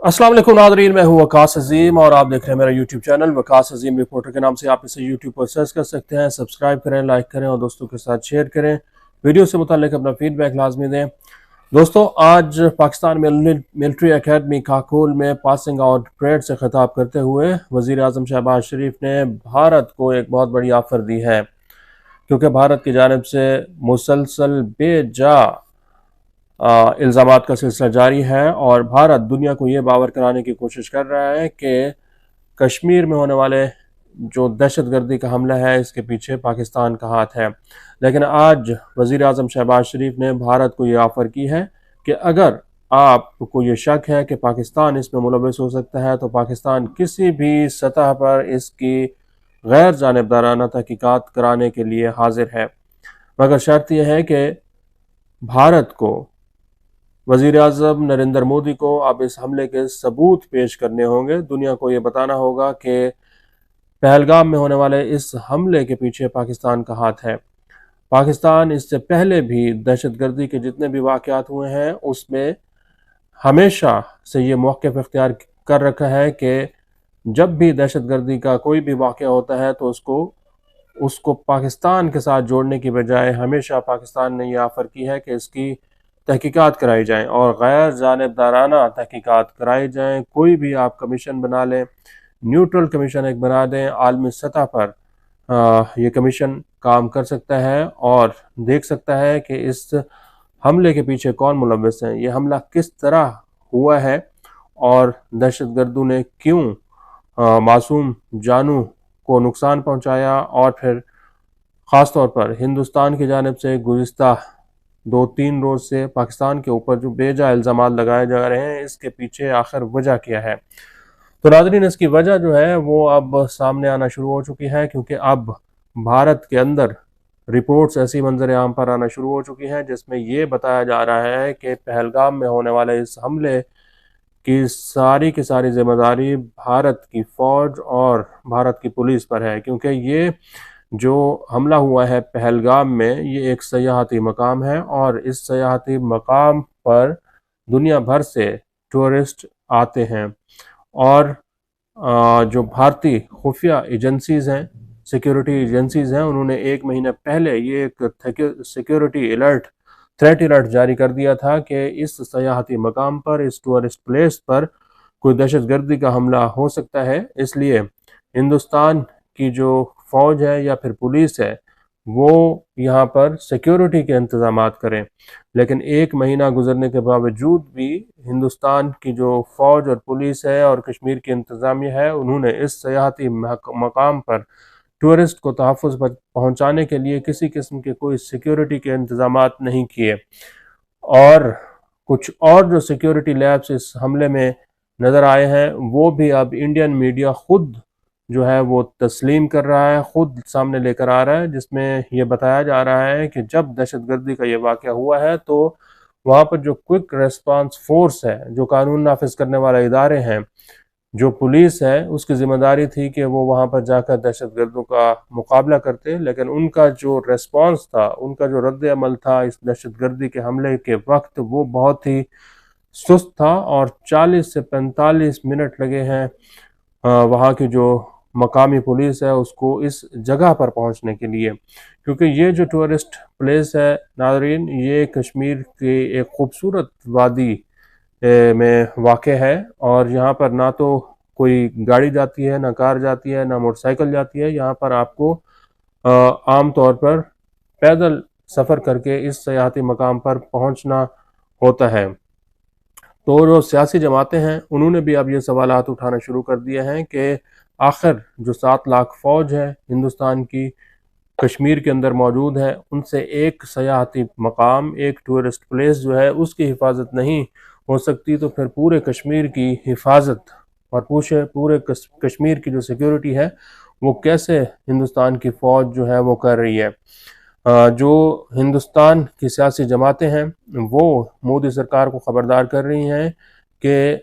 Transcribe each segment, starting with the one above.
अस्सलाम वालेकुम नादरीन, मैं हूं वकास अजीम और आप देख रहे हैं मेरा यूट्यूब चैनल वकास अजीम रिपोर्टर के नाम से। आप इसे यूट्यूब पर सर्च कर सकते हैं। सब्सक्राइब करें, लाइक करें और दोस्तों के साथ शेयर करें। वीडियो से मुताल्लिक अपना फीडबैक लाजमी दें। दोस्तों, आज पाकिस्तान मिलिट्री एकेडमी काकोल में पासिंग आउट परेड से खिताब करते हुए वज़ीर आज़म शहबाज शरीफ ने भारत को एक बहुत बड़ी ऑफ़र दी है, क्योंकि भारत की जानिब से मुसलसल बेजा इल्ज़ामात का सिलसिला जारी है और भारत दुनिया को ये बावर कराने की कोशिश कर रहा है कि कश्मीर में होने वाले जो दहशतगर्दी का हमला है इसके पीछे पाकिस्तान का हाथ है। लेकिन आज वज़ीर आज़म शहबाज शरीफ ने भारत को ये ऑफ़र की है कि अगर आपको ये शक है कि पाकिस्तान इसमें मुलव्वस हो सकता है तो पाकिस्तान किसी भी सतह पर इसकी गैर जानिबदाराना तहकीकात कराने के लिए हाजिर है, मगर शर्त यह है कि भारत को वज़ीर आज़म नरेंद्र मोदी को अब इस हमले के सबूत पेश करने होंगे। दुनिया को ये बताना होगा कि पहलगाम में होने वाले इस हमले के पीछे पाकिस्तान का हाथ है। पाकिस्तान इससे पहले भी दहशतगर्दी के जितने भी वाक़यात हुए हैं उसमें हमेशा से ये मौक़िफ़ इख्तियार कर रखा है कि जब भी दहशतगर्दी का कोई भी वाक़या होता है तो उसको पाकिस्तान के साथ जोड़ने की बजाय हमेशा पाकिस्तान ने यह ऑफ़र की है कि इसकी तहकीकात कराई जाएँ और गैर जानिबदाराना तहकीकात कराई जाएँ। कोई भी आप कमीशन बना लें, न्यूट्रल कमीशन एक बना दें, आलमी सतह पर ये कमीशन काम कर सकता है और देख सकता है कि इस हमले के पीछे कौन मुलव्वस है, ये हमला किस तरह हुआ है और दहशतगर्दों ने क्यों मासूम जानों को नुकसान पहुंचाया। और फिर ख़ास तौर पर हिंदुस्तान की जानिब से गुज़िस्ता 2-3 रोज़ से पाकिस्तान के ऊपर जो बेजा इल्ज़ामात लगाए जा रहे हैं इसके पीछे आखिर वजह क्या है। तो नाज़रीन, इसकी वजह जो है वो अब सामने आना शुरू हो चुकी है, क्योंकि अब भारत के अंदर रिपोर्ट्स ऐसी मंजर आम पर आना शुरू हो चुकी हैं जिसमें ये बताया जा रहा है कि पहलगाम में होने वाले इस हमले की सारी जिम्मेदारी भारत की फ़ौज और भारत की पुलिस पर है, क्योंकि ये जो हमला हुआ है पहलगाम में ये एक सयाहती मकाम है और इस सयाहती मकाम पर दुनिया भर से टूरिस्ट आते हैं और जो भारतीय खुफिया एजेंसीज़ हैं, सिक्योरिटी एजेंसीज़ हैं, उन्होंने 1 महीने पहले ये एक सिक्योरिटी अलर्ट, थ्रेट अलर्ट जारी कर दिया था कि इस सयाहती मकाम पर, इस टूरिस्ट प्लेस पर कोई दहशतगर्दी का हमला हो सकता है। इसलिए हिंदुस्तान की जो फ़ौज है या फिर पुलिस है वो यहाँ पर सिक्योरिटी के इंतज़ामात करें। लेकिन 1 महीना गुजरने के बावजूद भी हिंदुस्तान की जो फ़ौज और पुलिस है और कश्मीर की इंतज़ामिया है, उन्होंने इस सयाहती मकाम पर टूरिस्ट को तहफ़्फ़ुज़ पहुँचाने के लिए किसी किस्म के कोई सिक्योरिटी के इंतज़ामात नहीं किए। और कुछ और जो सिक्योरिटी लैब्स इस हमले में नज़र आए हैं वो भी अब इंडियन मीडिया खुद जो है वो तस्लीम कर रहा है, खुद सामने लेकर आ रहा है, जिसमें ये बताया जा रहा है कि जब दहशतगर्दी का ये वाक़या हुआ है तो वहाँ पर जो क्विक रेस्पॉन्स फोर्स है, जो कानून नाफिज करने वाले इदारे हैं, जो पुलिस है, उसकी ज़िम्मेदारी थी कि वो वहाँ पर जाकर दहशतगर्दों का मुकाबला करते। लेकिन उनका जो रेस्पॉन्स था, उनका जो रद्द अमल था इस दहशतगर्दी के हमले के वक्त, वो बहुत ही सुस्त था और 40 से 45 मिनट लगे हैं वहाँ की जो मकामी पुलिस है उसको इस जगह पर पहुँचने के लिए, क्योंकि ये जो टूरिस्ट प्लेस है नाज़रीन, ये कश्मीर की एक खूबसूरत वादी में वाक़ है और यहाँ पर ना तो कोई गाड़ी जाती है, ना कार जाती है, ना मोटरसाइकिल जाती है। यहाँ पर आपको आम तौर पर पैदल सफ़र करके इस सयाहती मकाम पर पहुँचना होता है। तो जो सियासी जमातें हैं उन्होंने भी अब ये सवालात उठाना शुरू कर दिए हैं कि आखिर जो 7 लाख फ़ौज है हिंदुस्तान की कश्मीर के अंदर मौजूद है, उनसे एक सयाहती मकाम, एक टूरिस्ट प्लेस जो है उसकी हिफाजत नहीं हो सकती, तो फिर पूरे कश्मीर की हिफाजत और पूरे कश्मीर की जो सिक्योरिटी है वो कैसे हिंदुस्तान की फ़ौज जो है वो कर रही है। जो हिंदुस्तान की सियासी जमातें हैं वो मोदी सरकार को ख़बरदार कर रही हैं कि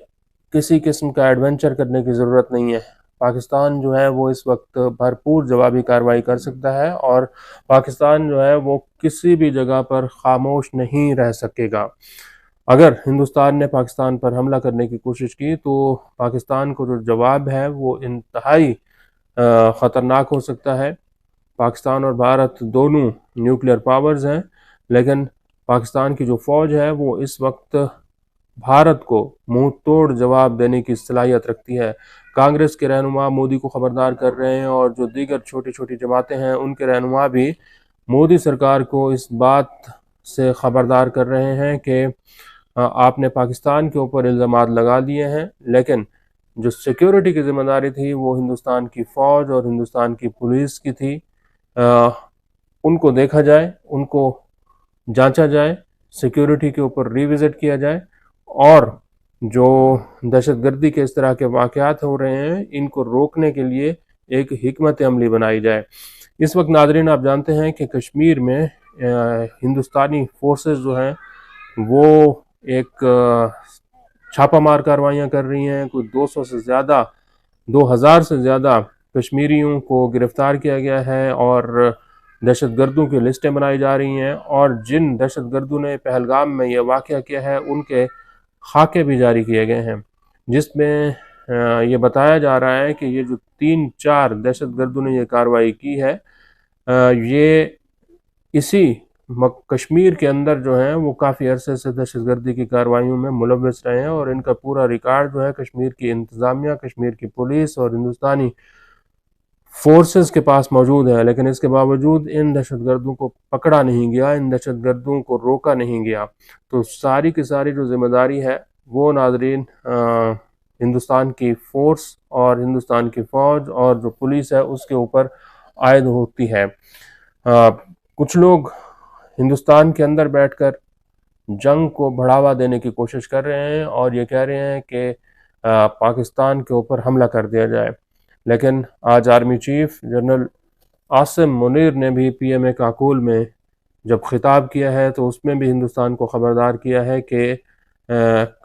किसी किस्म का एडवेंचर करने की ज़रूरत नहीं है। पाकिस्तान जो है वो इस वक्त भरपूर जवाबी कार्रवाई कर सकता है और पाकिस्तान जो है वो किसी भी जगह पर खामोश नहीं रह सकेगा। اگر ہندوستان نے پاکستان پر حملہ کرنے کی کوشش کی تو پاکستان کو جو جواب ہے وہ انتہائی خطرناک ہو سکتا ہے۔ پاکستان اور بھارت دونوں نیوکلیئر پاورز ہیں، لیکن پاکستان کی جو فوج ہے وہ اس وقت بھارت کو منہ توڑ جواب دینے کی صلاحیت رکھتی ہے۔ کانگریس کے رہنما مودی کو خبردار کر رہے ہیں، اور جو دیگر چھوٹی چھوٹی جماعتیں ہیں ان کے رہنما بھی مودی سرکار کو اس بات سے خبردار کر رہے ہیں کہ آپ نے پاکستان کے اوپر الزامات لگا دیے ہیں، لیکن جو سیکیورٹی کی ذمہ داری تھی وہ ہندوستان کی فوج اور ہندوستان کی پولیس کی تھی۔ ان کو دیکھا جائے، ان کو جانچا جائے، سیکیورٹی کے اوپر ریوزٹ کیا جائے، اور جو دہشت گردی کے اس طرح کے واقعات ہو رہے ہیں ان کو روکنے کے لیے ایک حکمت عملی بنائی جائے۔ اس وقت ناظرین آپ جانتے ہیں کہ کشمیر میں ہندوستانی فورسز جو ہیں وہ ایک چھاپہ مار کارروائیاں کر رہی ہیں۔ کوئی 2000 سے زیادہ کشمیریوں کو گرفتار کیا گیا ہے، اور دہشت گردوں کی لسٹیں بنائی جا رہی ہیں، اور جن دہشت گردوں نے پہلگام میں یہ واقعہ کیا ہے ان کے خاکے بھی جاری کیے گئے ہیں، جس میں یہ بتایا جا رہا ہے کہ یہ جو 3-4 دہشت گردوں نے یہ کارروائی کی ہے، یہ اسی کشمیر کے اندر جو ہیں وہ کافی عرصے سے دہشت گردی کی کارروائیوں میں ملوث رہے ہیں، اور ان کا پورا ریکارڈ جو ہے کشمیر کی انتظامیہ، کشمیر کی پولیس اور ہندوستانی فورسز کے پاس موجود ہے، لیکن اس کے باوجود ان دہشت گردوں کو پکڑا نہیں گیا، ان دہشت گردوں کو روکا نہیں گیا۔ تو ساری کی ساری جو ذمہ داری ہے وہ ناظرین ہندوستان کی فورس اور ہندوستان کی فوج اور جو پولیس ہے اس کے اوپر عائد ہوتی ہے۔ کچھ لوگ ہندوستان کے اندر بیٹھ کر جنگ کو بڑھاوا دینے کی کوشش کر رہے ہیں اور یہ کہہ رہے ہیں کہ پاکستان کے اوپر حملہ کر دیا جائے، لیکن آج army chief general Asim Munir نے بھی پی ایم اے کاکول میں جب خطاب کیا ہے تو اس میں بھی ہندوستان کو خبردار کیا ہے کہ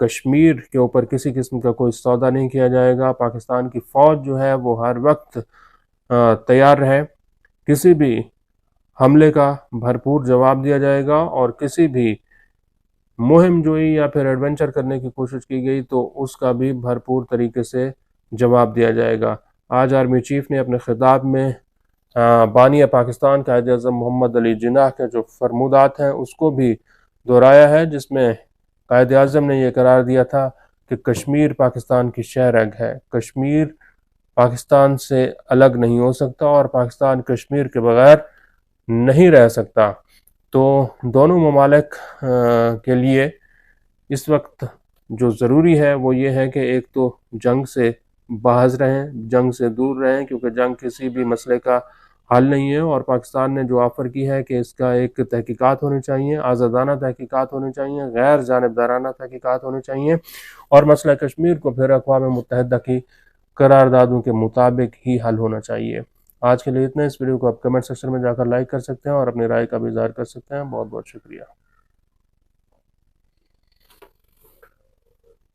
کشمیر کے اوپر کسی قسم کا کوئی سودا نہیں کیا جائے گا۔ پاکستان کی فوج جو ہے وہ ہر وقت تیار رہے، کسی بھی حملے کا بھرپور جواب دیا جائے گا، اور کسی بھی مہم جوئی یا پھر ایڈونچر کرنے کی کوشش کی گئی تو اس کا بھی بھرپور طریقے سے جواب دیا جائے گا۔ آج آرمی چیف نے اپنے خطاب میں بانی پاکستان قائد اعظم محمد علی جناح کے جو فرمودات ہیں اس کو بھی دہرایا ہے، جس میں قائد اعظم نے یہ قرار دیا تھا کہ کشمیر پاکستان کی شہ رگ ہے، کشمیر پاکستان سے الگ نہیں ہو سکتا، اور پاکستان کشمیر کے بغیر نہیں رہ سکتا۔ تو دونوں ممالک کے لیے اس وقت جو ضروری ہے وہ یہ ہے کہ ایک تو جنگ سے باز رہیں، جنگ سے دور رہیں، کیونکہ جنگ کسی بھی مسئلے کا حل نہیں ہے، اور پاکستان نے جو آفر کی ہے کہ اس کا ایک تحقیقات ہونی چاہیے، آزادانہ تحقیقات ہونی چاہیے، غیر جانبدارانہ تحقیقات ہونی چاہیے، اور مسئلہ کشمیر کو پھر اقوام متحدہ کی قراردادوں کے مطابق ہی حل ہونا چاہیے۔ آج کے لیے اتنا، اس ویڈیو کو آپ کمنٹ سیکشن میں جا کر لائک کر سکتے ہیں اور اپنی رائے کا بھی اظہار کر سکتے ہیں۔ بہت بہت شکریہ۔